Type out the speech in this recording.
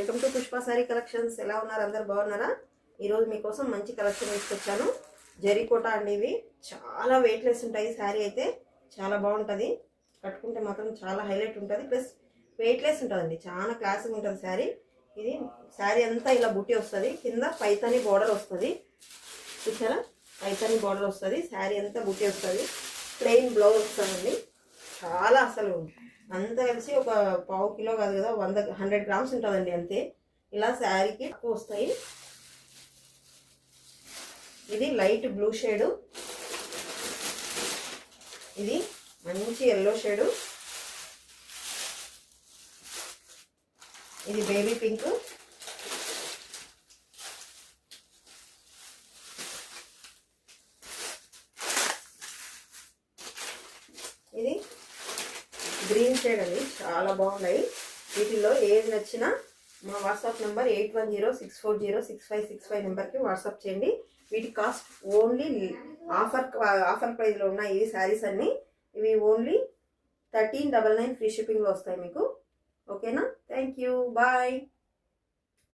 Welcome to Pushpa sorry collections. ఎలా ఉన్నారు? అందరు బాగున్నారా? ఈరోజు మీకోసం మంచి కలెక్షన్ తీసుకొచ్చాను. జరీకోట అండి. ఇవి చాలా వెయిట్లెస్ ఉంటాయి. శారీ అయితే చాలా బాగుంటుంది, కట్టుకుంటే మాత్రం చాలా హైలైట్ ఉంటుంది, ప్లస్ వెయిట్లెస్ ఉంటుందండి. చాలా క్లాసిక్ ఉంటుంది శారీ. ఇది శారీ అంతా ఇలా బుట్టి వస్తుంది, కింద పైతాని బోర్డర్ వస్తుంది. చూసారా? పైతాని బోర్డర్ వస్తుంది, శారీ అంతా బుట్టి వస్తుంది, ప్లెయిన్ బ్లౌజ్ వస్తుందండి. చాలా అసలు అంతా కలిసి ఒక పావు కిలో కాదు కదా, 100 గ్రామ్స్ ఉంటుందండి అంతే. ఇలా శారీకి ఎక్కువ వస్తాయి. ఇది లైట్ బ్లూ షేడు, ఇది మంచి ఎల్లో షేడు, ఇది బేబీ పింక్, ఇది గ్రీన్ షేడ్ అండి. చాలా బాగున్నాయి. వీటిల్లో ఏది నచ్చినా మా వాట్సాప్ నెంబర్ 8106406565 నెంబర్కి వాట్సాప్ చేయండి. వీటి కాస్ట్ ఓన్లీ ఆఫర్ ప్రైస్లో ఉన్నాయి ఈ శారీస్ అన్నీ. ఇవి ఓన్లీ 1399 ఫ్రీ షిప్పింగ్లో వస్తాయి మీకు. ఓకేనా? Thank you, bye.